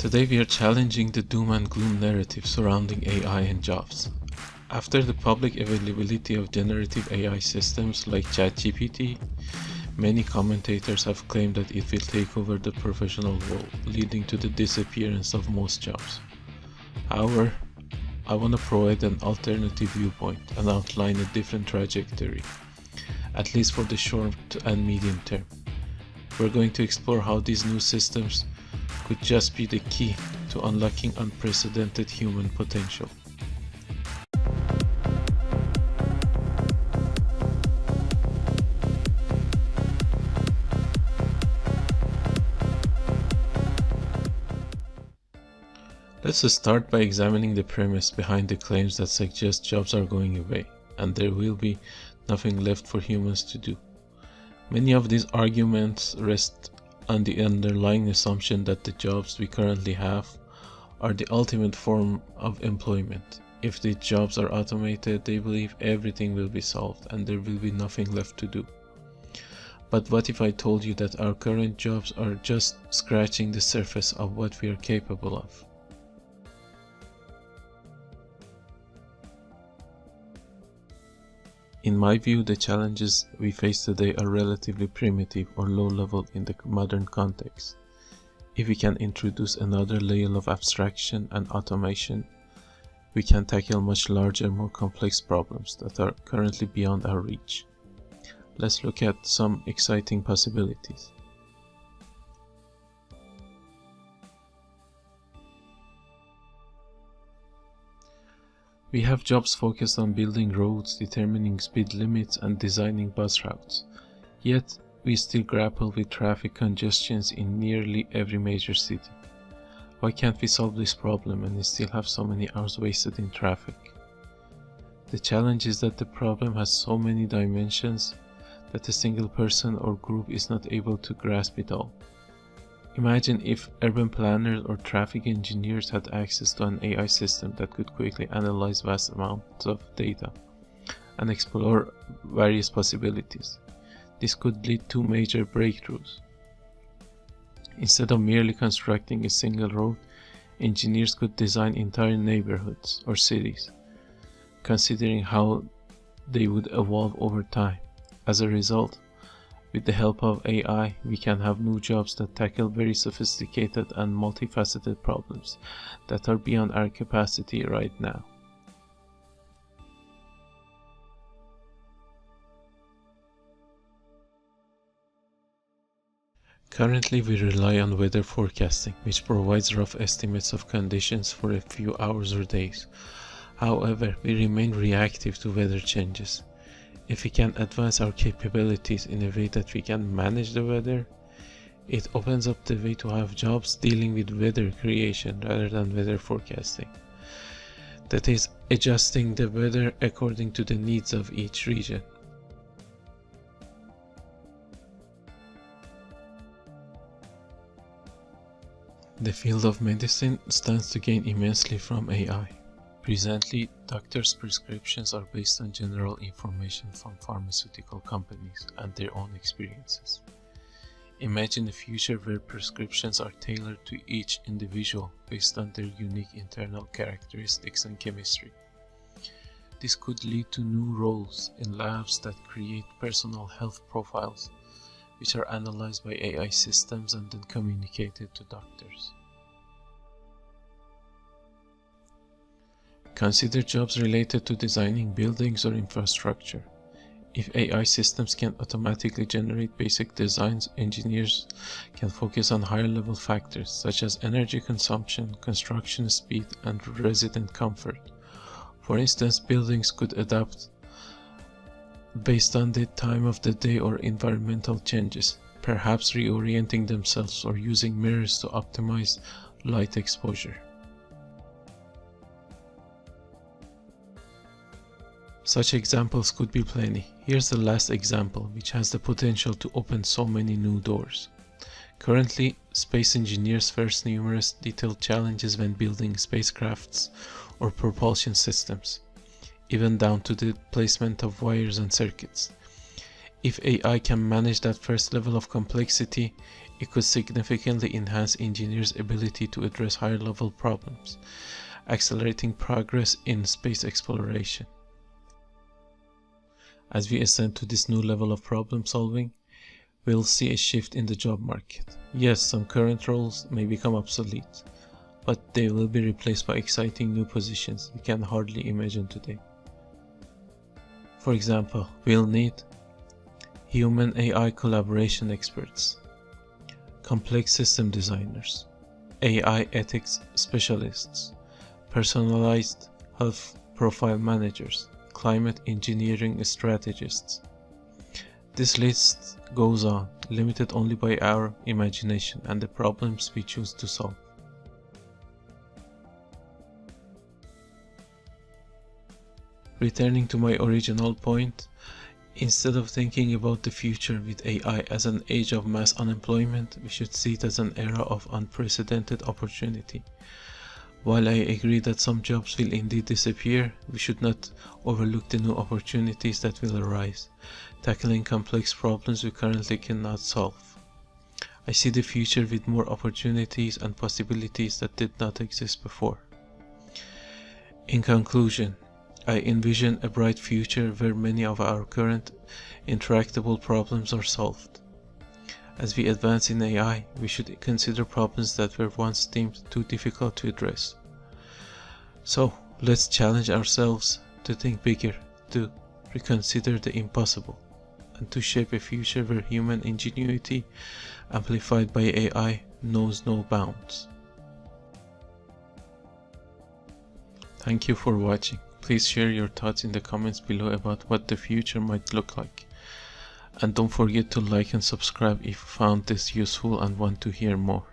Today we are challenging the doom and gloom narrative surrounding AI and jobs. After the public availability of generative AI systems like ChatGPT, many commentators have claimed that it will take over the professional world, leading to the disappearance of most jobs. However, I want to provide an alternative viewpoint and outline a different trajectory, at least for the short and medium term. We're going to explore how these new systems could just be the key to unlocking unprecedented human potential. Let's start by examining the premise behind the claims that suggest jobs are going away and there will be nothing left for humans to do. Many of these arguments rest on the underlying assumption that the jobs we currently have are the ultimate form of employment. If the jobs are automated, they believe everything will be solved and there will be nothing left to do. But what if I told you that our current jobs are just scratching the surface of what we are capable of? In my view, the challenges we face today are relatively primitive or low level in the modern context. If we can introduce another layer of abstraction and automation, we can tackle much larger, more complex problems that are currently beyond our reach. Let's look at some exciting possibilities. We have jobs focused on building roads, determining speed limits, and designing bus routes. Yet, we still grapple with traffic congestions in nearly every major city. Why can't we solve this problem and still have so many hours wasted in traffic? The challenge is that the problem has so many dimensions that a single person or group is not able to grasp it all. Imagine if urban planners or traffic engineers had access to an AI system that could quickly analyze vast amounts of data and explore various possibilities. This could lead to major breakthroughs. Instead of merely constructing a single road, engineers could design entire neighborhoods or cities, considering how they would evolve over time. As a result, with the help of AI, we can have new jobs that tackle very sophisticated and multifaceted problems that are beyond our capacity right now. Currently, we rely on weather forecasting, which provides rough estimates of conditions for a few hours or days. However, we remain reactive to weather changes. If we can advance our capabilities in a way that we can manage the weather, it opens up the way to have jobs dealing with weather creation rather than weather forecasting. That is, adjusting the weather according to the needs of each region. The field of medicine stands to gain immensely from AI. Presently, doctors' prescriptions are based on general information from pharmaceutical companies and their own experiences. Imagine a future where prescriptions are tailored to each individual based on their unique internal characteristics and chemistry. This could lead to new roles in labs that create personal health profiles, which are analyzed by AI systems and then communicated to doctors. Consider jobs related to designing buildings or infrastructure. If AI systems can automatically generate basic designs, engineers can focus on higher level factors such as energy consumption, construction speed, and resident comfort. For instance, buildings could adapt based on the time of the day or environmental changes, perhaps reorienting themselves or using mirrors to optimize light exposure. Such examples could be plenty. Here's the last example, which has the potential to open so many new doors. Currently, space engineers face numerous detailed challenges when building spacecrafts or propulsion systems, even down to the placement of wires and circuits. If AI can manage that first level of complexity, It could significantly enhance engineers' ability to address higher level problems, accelerating progress in space exploration. As we ascend to this new level of problem solving, we'll see a shift in the job market. Yes, some current roles may become obsolete, but they will be replaced by exciting new positions we can hardly imagine today. For example, we'll need human-AI collaboration experts, complex system designers, AI ethics specialists, personalized health profile managers, climate engineering strategists. This list goes on, limited only by our imagination and the problems we choose to solve. Returning to my original point, instead of thinking about the future with AI as an age of mass unemployment, we should see it as an era of unprecedented opportunity. While I agree that some jobs will indeed disappear, we should not overlook the new opportunities that will arise, tackling complex problems we currently cannot solve. I see the future with more opportunities and possibilities that did not exist before. In conclusion, I envision a bright future where many of our current intractable problems are solved. As we advance in AI, we should consider problems that were once deemed too difficult to address. So, let's challenge ourselves to think bigger, to reconsider the impossible, and to shape a future where human ingenuity, amplified by AI, knows no bounds. Thank you for watching. Please share your thoughts in the comments below about what the future might look like. And don't forget to like and subscribe if you found this useful and want to hear more.